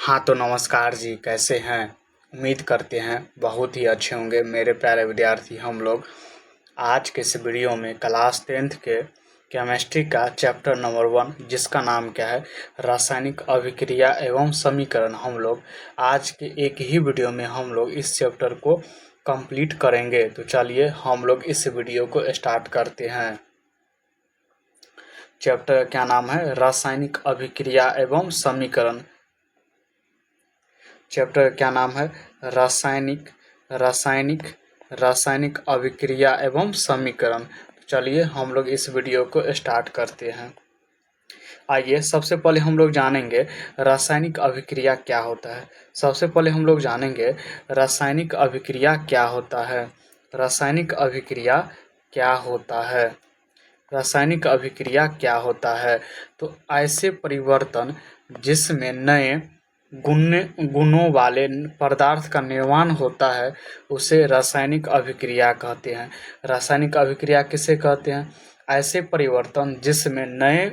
हाँ तो नमस्कार जी, कैसे हैं? उम्मीद करते हैं बहुत ही अच्छे होंगे मेरे प्यारे विद्यार्थी। हम लोग आज के इस वीडियो में क्लास 10th के केमिस्ट्री का चैप्टर नंबर 1 जिसका नाम क्या है, रासायनिक अभिक्रिया एवं समीकरण, हम लोग आज के एक ही वीडियो में हम लोग इस चैप्टर को कंप्लीट करेंगे। तो चलिए हम लोग इस वीडियो को स्टार्ट करते हैं। चैप्टर क्या नाम है? रासायनिक अभिक्रिया एवं समीकरण। चैप्टर क्या नाम है? रासायनिक रासायनिक रासायनिक अभिक्रिया एवं समीकरण। चलिए हम लोग इस वीडियो को स्टार्ट करते हैं। आइए सबसे पहले हम लोग जानेंगे रासायनिक अभिक्रिया क्या होता है। सबसे पहले हम लोग जानेंगे रासायनिक अभिक्रिया क्या होता है। रासायनिक अभिक्रिया क्या होता है? रासायनिक अभिक्रिया क्या होता है? तो ऐसे परिवर्तन जिसमें नए गुणों वाले पदार्थ का निर्माण होता है उसे रासायनिक अभिक्रिया कहते हैं। रासायनिक अभिक्रिया किसे कहते हैं? ऐसे परिवर्तन जिसमें नए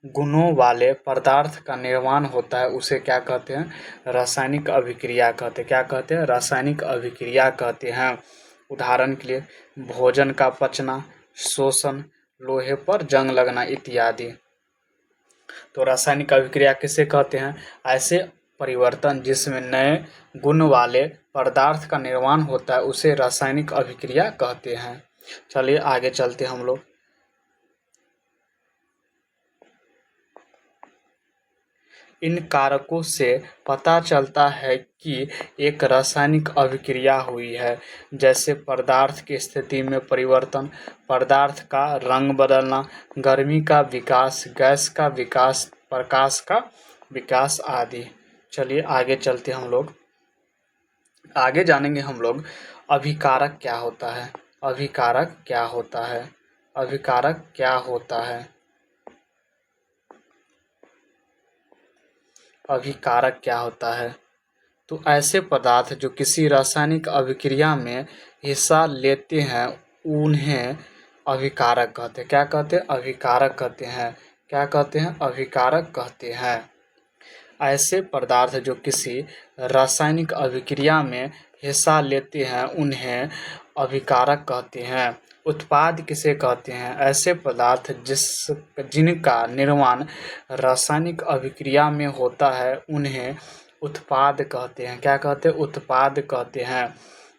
गुणों वाले पदार्थ का निर्माण होता है उसे क्या कहते हैं? रासायनिक अभिक्रिया कहते हैं। क्या कहते हैं? रासायनिक अभिक्रिया कहते हैं। उदाहरण के लिए भोजन का पचना, शोषण, लोहे पर जंग लगना इत्यादि। तो रासायनिक अभिक्रिया किसे कहते हैं? ऐसे परिवर्तन जिसमें नए गुण वाले पदार्थ का निर्माण होता है उसे रासायनिक अभिक्रिया कहते हैं। चलिए आगे चलते हम लोग। इन कारकों से पता चलता है कि एक रासायनिक अभिक्रिया हुई है, जैसे पदार्थ की स्थिति में परिवर्तन, पदार्थ का रंग बदलना, गर्मी का विकास, गैस का विकास, प्रकाश का विकास आदि। चलिए आगे चलते हम लोग। आगे जानेंगे हम लोग अभिकारक क्या होता है। अभिकारक क्या होता है? अभिकारक क्या होता है? अभिकारक क्या होता है? तो ऐसे पदार्थ जो किसी रासायनिक अभिक्रिया में हिस्सा लेते हैं उन्हें अभिकारक कहते हैं। क्या कहते हैं? अभिकारक कहते हैं। क्या कहते हैं? अभिकारक कहते हैं। ऐसे पदार्थ जो किसी रासायनिक अभिक्रिया में हिस्सा लेते हैं उन्हें अभिकारक कहते हैं। उत्पाद किसे कहते हैं? ऐसे पदार्थ जिनका निर्माण रासायनिक अभिक्रिया में होता है उन्हें उत्पाद कहते हैं। क्या कहते हैं? उत्पाद कहते हैं।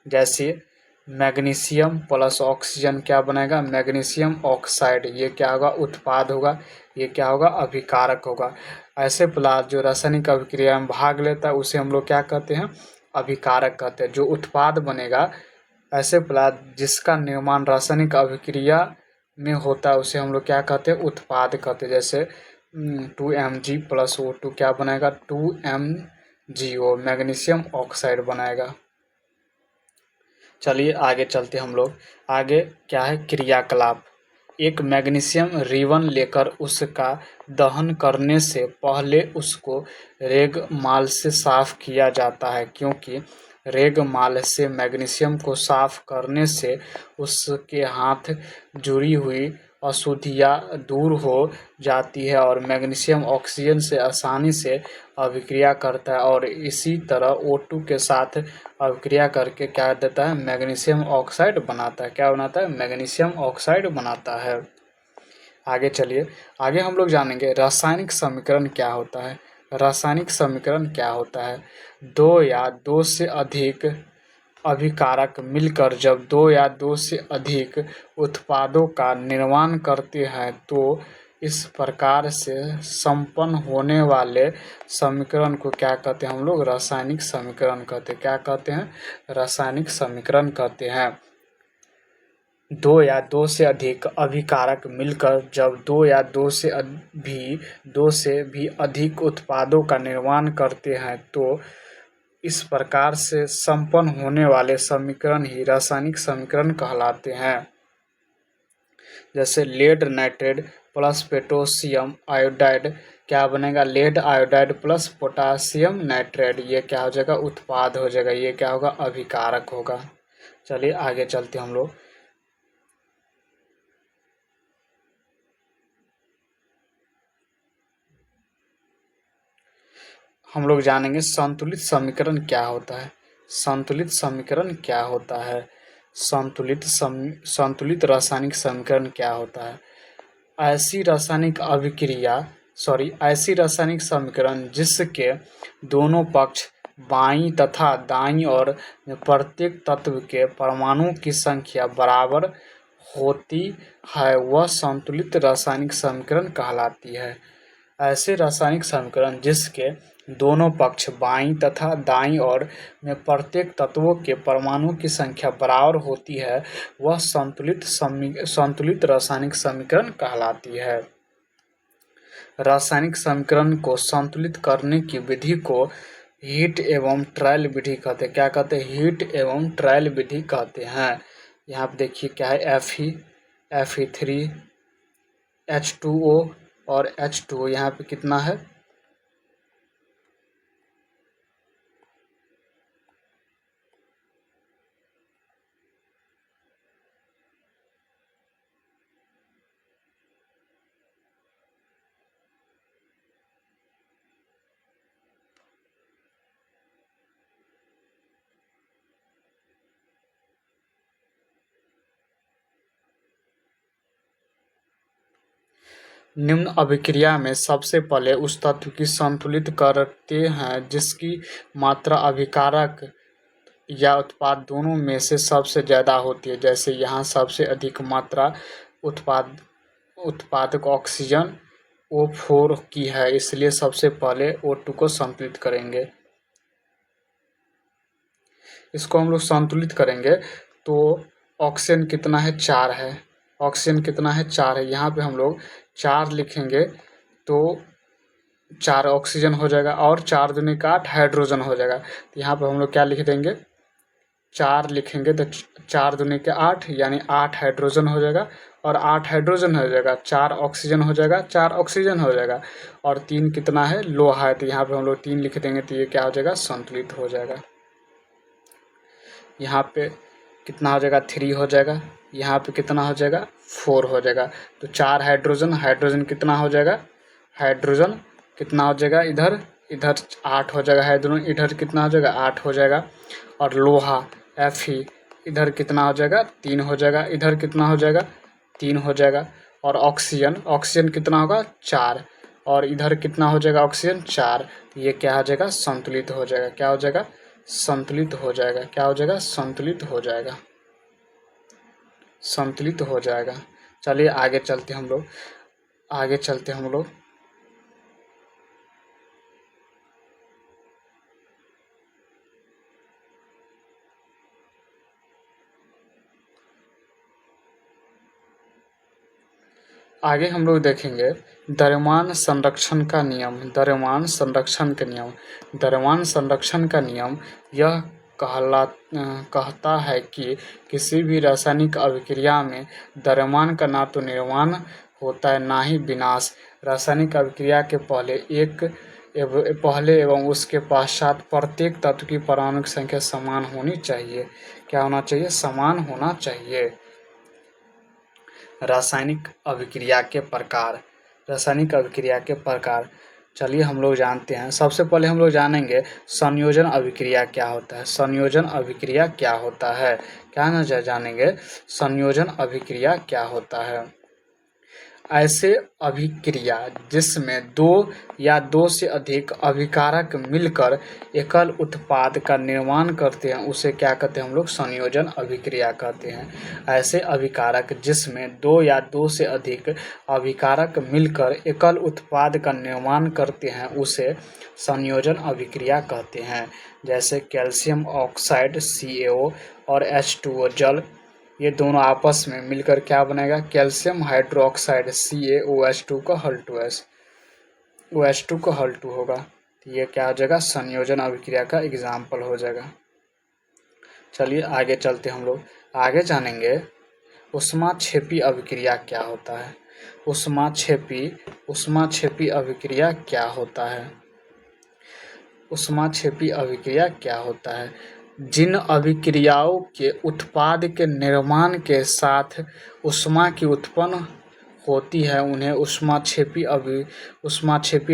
जैसे मैग्नीशियम प्लस ऑक्सीजन क्या बनेगा? Magnesium oxide. ये क्या होगा? उत्पाद होगा। ये क्या होगा? अभिकारक होगा। ऐसे पदार्थ जो रासायनिक अभिक्रिया में भाग लेता है उसे हम लोग क्या कहते हैं? अभिकारक कहते हैं। जो उत्पाद बनेगा, ऐसे पदार्थ जिसका निर्माण रासायनिक अभिक्रिया में होता है उसे हम लोग क्या कहते हैं? उत्पाद कहते हैं। जैसे 2Mg प्लस O2 क्या बनाएगा? 2MgO, मैग्नीशियम ऑक्साइड बनाएगा। चलिए आगे चलते हम लोग। आगे क्या है? क्रियाकलाप। एक मैग्नीशियम रिबन लेकर उसका दहन करने से पहले उसको रेगमाल से साफ किया जाता है, क्योंकि रेगमाल से मैग्नीशियम को साफ करने से उसके हाथ जुड़ी हुई अशुद्धियाँ दूर हो जाती है और मैग्नीशियम ऑक्सीजन से आसानी से अभिक्रिया करता है और इसी तरह O2 के साथ अभिक्रिया करके क्या देता है? मैग्नीशियम ऑक्साइड बनाता है। क्या बनाता है? मैग्नीशियम ऑक्साइड बनाता है। आगे चलिए, आगे हम लोग जानेंगे रासायनिक समीकरण क्या होता है। रासायनिक समीकरण क्या होता है? दो या दो से अधिक अभिकारक मिलकर जब दो या दो से अधिक उत्पादों का निर्माण करते हैं तो इस प्रकार से संपन्न होने वाले समीकरण को क्या कहते हैं? हम लोग रासायनिक समीकरण कहते हैं। क्या कहते हैं? रासायनिक समीकरण कहते हैं। दो या दो से अधिक अभिकारक मिलकर जब दो से भी अधिक उत्पादों का निर्माण करते हैं तो इस प्रकार से संपन्न होने वाले समीकरण ही रासायनिक समीकरण कहलाते हैं। जैसे lead nitrate plus potassium iodide क्या बनेगा? Lead iodide plus potassium nitrate. ये क्या हो जाएगा? उत्पाद हो जाएगा। ये क्या होगा? अभिकारक होगा। चलिए आगे चलते हम लोग। हम लोग जानेंगे संतुलित समीकरण क्या होता है। संतुलित समीकरण क्या होता है, संतुलित रासायनिक समीकरण क्या होता है। ऐसी रासायनिक समीकरण जिसके दोनों पक्ष बाईं तथा दाईं ओर में प्रत्येक तत्व के परमाणुओं की संख्या बराबर होती है वह संतुलित रासायनिक समीकरण कहलाती है। ऐसे रासायनिक समीकरण जिसके दोनों पक्ष बाईं तथा दाईं ओर में प्रत्येक तत्वों के परमाणुओं की संख्या बराबर होती है वह संतुलित रासायनिक समीकरण कहलाती है। रासायनिक समीकरण को संतुलित करने की विधि को हीट एवं ट्रायल विधि कहते हैं। क्या कहते हैं? हीट एवं ट्रायल विधि कहते हैं। यहाँ पे देखिए क्या है, Fe3 H2O और H2O। यहाँ पे कितना है? निम्न अभिक्रिया में सबसे पहले उस तत्व की संतुलित करते हैं जिसकी मात्रा अभिकारक या उत्पाद दोनों में से सबसे ज़्यादा होती है। जैसे यहाँ सबसे अधिक मात्रा उत्पादक ऑक्सीजन O4 की है, इसलिए सबसे पहले O2 को संतुलित करेंगे। इसको हम लोग संतुलित करेंगे तो ऑक्सीजन कितना है? 4 है। ऑक्सीजन कितना है? 4 है। यहाँ पे हम लोग 4 लिखेंगे तो 4 ऑक्सीजन हो जाएगा और 4 दूनी का 8 हाइड्रोजन हो जाएगा। तो यहाँ पे हम लोग क्या लिख देंगे? 4 लिखेंगे तो 4 दूनी के 8 यानी 8 हाइड्रोजन हो जाएगा और 8 हाइड्रोजन हो जाएगा, 4 ऑक्सीजन हो जाएगा, 4 ऑक्सीजन हो जाएगा और 3 कितना है? लोहा है। तो यहाँ पे हम लोग 3 लिख देंगे तो ये क्या हो जाएगा? संतुलित हो जाएगा। यहाँ पे कितना हो जाएगा? 3 हो जाएगा। यहाँ पे कितना हो जाएगा? 4 हो जाएगा। तो 4 हाइड्रोजन कितना हो जाएगा? हाइड्रोजन कितना हो जाएगा? इधर 8 हो जाएगा हाइड्रोजन, इधर कितना हो जाएगा? 8 हो जाएगा और लोहा Fe इधर कितना हो जाएगा? 3 हो जाएगा। इधर कितना हो जाएगा? 3 हो जाएगा और ऑक्सीजन कितना होगा? 4 और इधर कितना हो जाएगा? ऑक्सीजन 4। ये क्या हो जाएगा? संतुलित हो जाएगा। क्या हो जाएगा? संतुलित हो जाएगा। क्या हो जाएगा? संतुलित हो जाएगा। संतुलित हो जाएगा। चलिए आगे चलते हम लोग। आगे हम लोग देखेंगे द्रव्यमान संरक्षण का नियम। द्रव्यमान संरक्षण का नियम यह कहता है कि किसी भी रासायनिक अभिक्रिया में द्रव्यमान का ना तो निर्माण होता है ना ही विनाश। रासायनिक अभिक्रिया के पहले एवं उसके पश्चात प्रत्येक तत्व की परमाणु की संख्या समान होनी चाहिए। क्या होना चाहिए? समान होना चाहिए। रासायनिक अभिक्रिया के प्रकार चलिए हम लोग जानते हैं। सबसे पहले हम लोग जानेंगे संयोजन अभिक्रिया क्या होता है। संयोजन अभिक्रिया क्या होता है? क्या ना जानेंगे? संयोजन अभिक्रिया क्या होता है? ऐसे अभिक्रिया जिसमें 2 या 2 से अधिक अभिकारक मिलकर एकल उत्पाद का निर्माण करते हैं उसे क्या कहते हैं? हम लोग संयोजन अभिक्रिया कहते हैं। ऐसे अभिकारक जिसमें 2 या 2 से अधिक अभिकारक मिलकर एकल उत्पाद का निर्माण करते हैं उसे संयोजन अभिक्रिया कहते हैं। जैसे कैल्शियम ऑक्साइड CaO और H2O जल, ये दोनों आपस में मिलकर क्या बनेगा? कैल्शियम हाइड्रोक्साइड CaOH2 का हल 2S, OH2 का हल 2 होगा। तो ये क्या हो जाएगा? संयोजन अभिक्रिया का एग्जाम्पल हो जाएगा। चलिए आगे चलते हम लोग आगे जानेंगे ऊष्माक्षेपी अभिक्रिया क्या होता है। ऊष्माक्षेपी अभिक्रिया क्या होता है? ऊष्माक्षेपी अभिक्रिया क्या होता है? जिन अभिक्रियाओं के उत्पाद के निर्माण के साथ ऊष्मा की उत्पन्न होती है उन्हें ऊष्माक्षेपी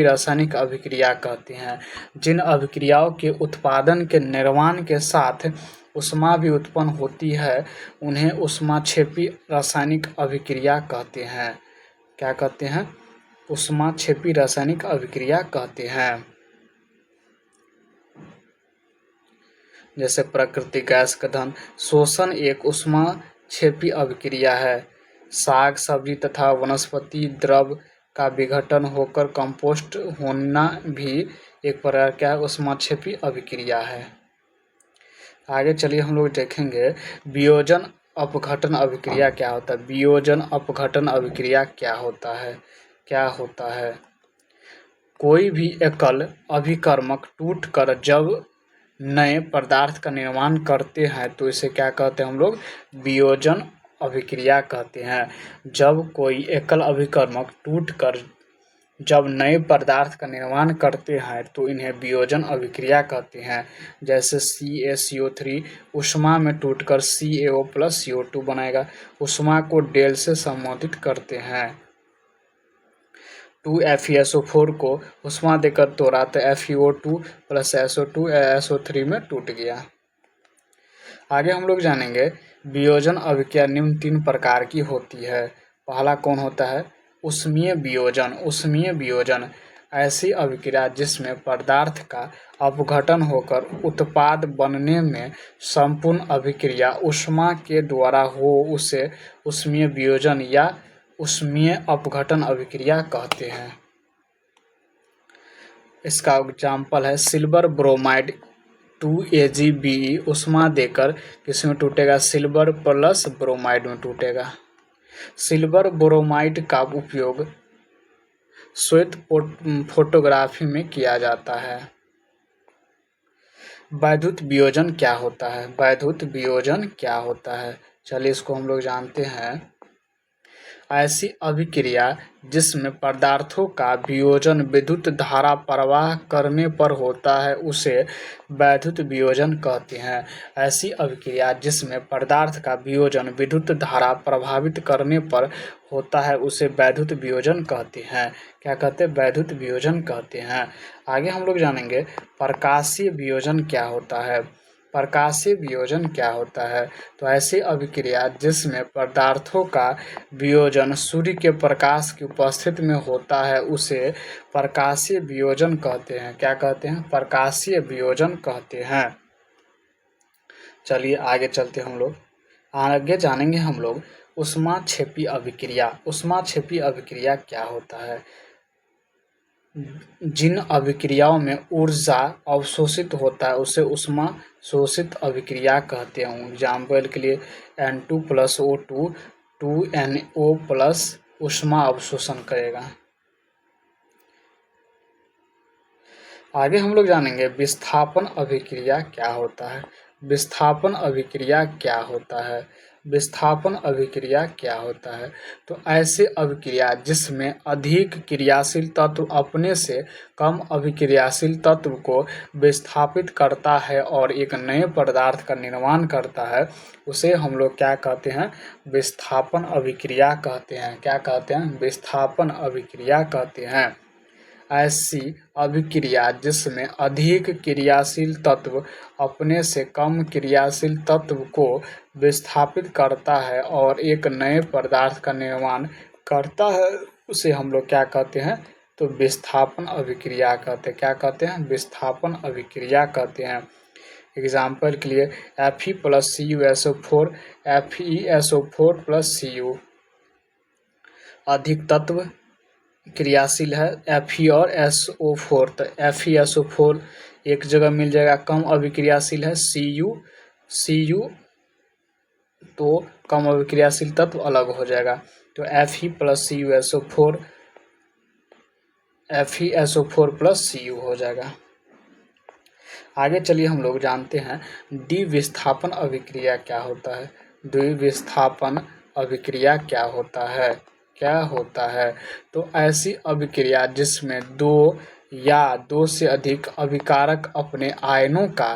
रासायनिक अभिक्रिया कहते हैं। जिन अभिक्रियाओं के उत्पादन के निर्माण के साथ ऊष्मा भी उत्पन्न होती है उन्हें ऊष्माक्षेपी रासायनिक अभिक्रिया कहते हैं। क्या कहते हैं? ऊष्माक्षेपी रासायनिक अभिक्रिया कहते हैं। जैसे प्राकृतिक गैस का दहन शोषण एक ऊष्माक्षेपी अभिक्रिया है। साग सब्जी तथा वनस्पति द्रव का विघटन होकर कंपोस्ट होना भी एक प्रकार का ऊष्माक्षेपी अभिक्रिया है। आगे चलिए हम लोग देखेंगे वियोजन अपघटन अभिक्रिया क्या होता है। वियोजन अपघटन अभिक्रिया क्या होता है? कोई भी एकल अभिकर्मक टूटकर जब नए पदार्थ का निर्माण करते हैं तो इसे क्या कहते हैं हम लोग? वियोजन अभिक्रिया कहते हैं। जब कोई एकल अभिकर्मक टूटकर जब नए पदार्थ का निर्माण करते हैं तो इन्हें वियोजन अभिक्रिया कहते हैं। जैसे CaCO3 ऊष्मा में टूटकर CaO प्लस CO2 बनाएगा। ऊष्मा को डेल से संबोधित करते हैं। 2FeSO4 को ऊष्मा देकर तोड़ा तो FeO2 प्लस SO2 SO3 में टूट गया। आगे हम लोग जानेंगे वियोजन अभिक्रिया निम्न 3 प्रकार की होती है। पहला कौन होता है? ऊष्मीय वियोजन ऐसी अभिक्रिया जिसमें पदार्थ का अपघटन होकर उत्पाद बनने में संपूर्ण अभिक्रिया ऊष्मा के द्वारा हो उसे ऊष्मीय वियोजन या ऊष्मीय अपघटन अभिक्रिया कहते हैं। इसका एग्जाम्पल है सिल्वर ब्रोमाइड 2AgBe ऊष्मा देकर किसमें टूटेगा? सिल्वर प्लस ब्रोमाइड में टूटेगा। सिल्वर ब्रोमाइड का उपयोग श्वेत फोटोग्राफी में किया जाता है। वैद्युत वियोजन क्या होता है? चलिए इसको हम लोग जानते हैं। ऐसी अभिक्रिया जिसमें पदार्थों का वियोजन विद्युत धारा प्रवाह करने पर होता है उसे वैद्युत वियोजन कहते हैं। ऐसी अभिक्रिया जिसमें पदार्थ का वियोजन विद्युत धारा प्रभावित करने पर होता है उसे वैद्युत वियोजन कहते हैं। क्या कहते हैं? वैद्युत वियोजन कहते हैं। आगे हम लोग जानेंगे प्रकाशीय वियोजन क्या होता है। प्रकाशीय वियोजन क्या होता है? तो ऐसी अभिक्रिया जिसमें पदार्थों का वियोजन सूर्य के प्रकाश की उपस्थिति में होता है उसे प्रकाशीय वियोजन कहते हैं। क्या कहते हैं? प्रकाशीय वियोजन कहते हैं। चलिए आगे चलते हम लोग आगे जानेंगे हम लोग ऊष्माक्षेपी अभिक्रिया क्या होता है। जिन अभिक्रियाओं में ऊर्जा अवशोषित होता है उसे ऊष्मा शोषित अभिक्रिया कहते हैं। एग्जाम्पल के लिए N2 plus O2 2NO plus ऊष्मा अवशोषण करेगा। आगे हम लोग जानेंगे विस्थापन अभिक्रिया क्या होता है। विस्थापन अभिक्रिया क्या होता है? तो ऐसे अभिक्रिया जिसमें अधिक क्रियाशील तत्व अपने से कम अभिक्रियाशील तत्व को विस्थापित करता है और एक नए पदार्थ का निर्माण करता है उसे हम लोग क्या कहते हैं? विस्थापन अभिक्रिया कहते हैं। क्या कहते हैं? विस्थापन अभिक्रिया कहते हैं। ऐसी अभिक्रिया जिसमें अधिक क्रियाशील तत्व अपने से कम क्रियाशील तत्व को विस्थापित करता है और एक नए पदार्थ का निर्माण करता है उसे हम लोग क्या कहते हैं? तो विस्थापन अभिक्रिया कहते हैं। क्या कहते हैं? विस्थापन अभिक्रिया कहते हैं। एग्जाम्पल के लिए Fe plus CuSO4 FeSO4 plus Cu अधिक तत्व क्रियाशील है Fe और SO4 तो FeSO4 एक जगह मिल जाएगा। कम अभिक्रियाशील है Cu तो कम अभिक्रियाशील तत्व अलग हो जाएगा तो Fe plus CuSO4 FeSO4 plus Cu हो जाएगा। आगे चलिए हम लोग जानते हैं द्विविस्थापन अभिक्रिया क्या होता है। द्विविस्थापन अभिक्रिया क्या होता है? तो ऐसी अभिक्रिया जिसमें दो या दो से अधिक अभिकारक अपने आयनों का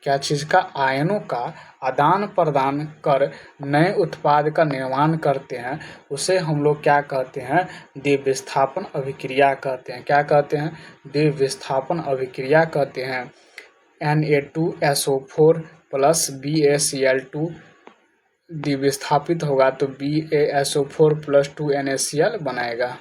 क्या चीज़ का, आयनों का आदान प्रदान कर नए उत्पाद का निर्माण करते हैं, उसे हम लोग क्या कहते हैं, द्विविस्थापन अभिक्रिया कहते हैं। क्या कहते हैं, द्विविस्थापन अभिक्रिया कहते हैं। Na2SO4 प्लस BaCl2 द्विविस्थापित होगा तो BaSO4 प्लस 2NaCl बनाएगा।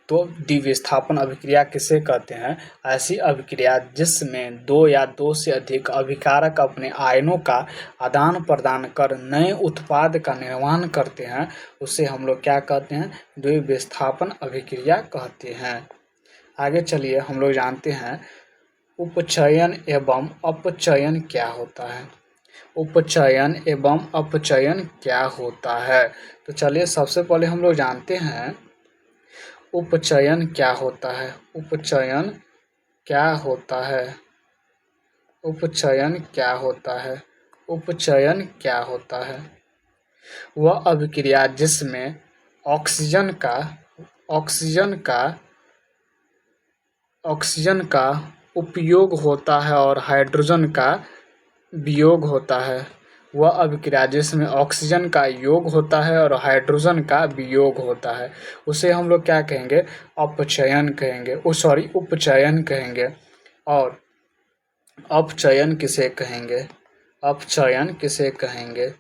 तो द्विविस्थापन अभिक्रिया किसे कहते हैं, ऐसी अभिक्रिया जिसमें दो या दो से अधिक अभिकारक अपने आयनों का आदान प्रदान कर नए उत्पाद का निर्माण करते हैं, उसे हम लोग क्या कहते हैं, द्विविस्थापन अभिक्रिया कहते हैं। आगे चलिए हम लोग जानते हैं उपचयन एवं अपचयन क्या होता है। उपचयन एवं अपचयन क्या होता है, तो चलिए सबसे पहले हम लोग जानते हैं उपचयन क्या होता है। उपचयन क्या होता है, उपचयन क्या होता है, उपचयन क्या होता है, वह अभिक्रिया जिसमें ऑक्सीजन का उपयोग होता है और हाइड्रोजन का वियोग होता है। वह अभिक्रिया जिसमें ऑक्सीजन का योग होता है और हाइड्रोजन का वियोग होता है, उसे हम लोग क्या कहेंगे, अपचयन कहेंगे। उपचयन कहेंगे। और अपचयन किसे कहेंगे, अपचयन किसे कहेंगे,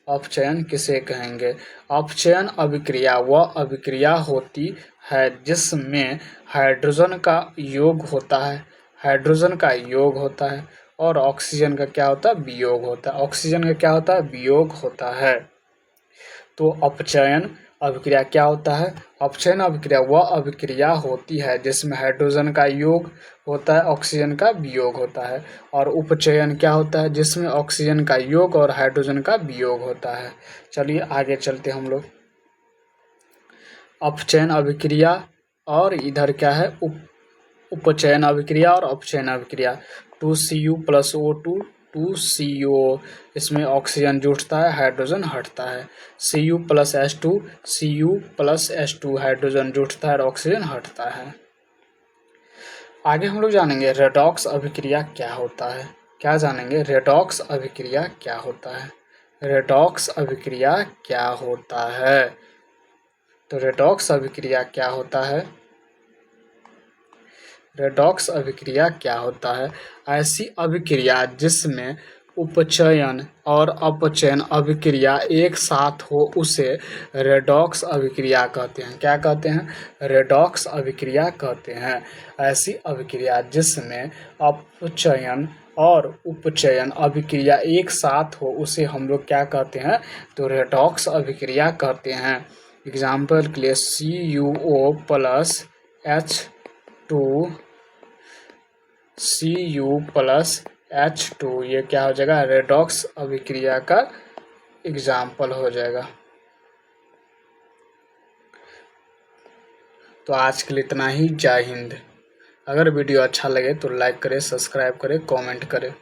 अपचयन किसे कहेंगे। अपचयन अभिक्रिया वह अभिक्रिया होती है जिसमें हाइड्रोजन का योग होता है, हाइड्रोजन का योग होता है और ऑक्सीजन का क्या होता है, वियोग होता है। ऑक्सीजन का क्या होता है, वियोग होता है। तो अपचयन अभिक्रिया क्या होता है, अपचयन अभिक्रिया वह अभिक्रिया होती है जिसमें हाइड्रोजन का योग होता है, ऑक्सीजन का वियोग होता है। और उपचयन क्या होता है, जिसमें ऑक्सीजन का योग और हाइड्रोजन का वियोग होता है। चलिए आगे चलते हम लोग। अपचयन अभिक्रिया और इधर क्या है, उपचयन अभिक्रिया और अपचयन अभिक्रिया। 2Cu प्लस O2 2CO, इसमें ऑक्सीजन जुड़ता है, हाइड्रोजन हटता है। Cu प्लस H2 हाइड्रोजन जुड़ता है और ऑक्सीजन हटता है। आगे हम लोग जानेंगे रेडॉक्स अभिक्रिया क्या होता है। क्या जानेंगे, रेडॉक्स अभिक्रिया क्या होता है, रेडॉक्स अभिक्रिया क्या होता है। तो रेडॉक्स अभिक्रिया क्या होता है, रेडॉक्स अभिक्रिया क्या होता है, ऐसी अभिक्रिया जिसमें उपचयन और अपचयन अभिक्रिया एक साथ हो उसे रेडॉक्स अभिक्रिया कहते हैं। क्या कहते हैं, रेडॉक्स अभिक्रिया कहते हैं। ऐसी अभिक्रिया जिसमें अपचयन और उपचयन अभिक्रिया एक साथ हो उसे हम लोग क्या कहते हैं, तो रेडॉक्स अभिक्रिया कहते हैं। एग्जाम्पल के लिए CuO प्लस H2 ये क्या हो जाएगा, रेडॉक्स अभिक्रिया का एग्जाम्पल हो जाएगा। तो आज के लिए इतना ही। जय हिंद। अगर वीडियो अच्छा लगे तो लाइक करें, सब्सक्राइब करें, कमेंट करें।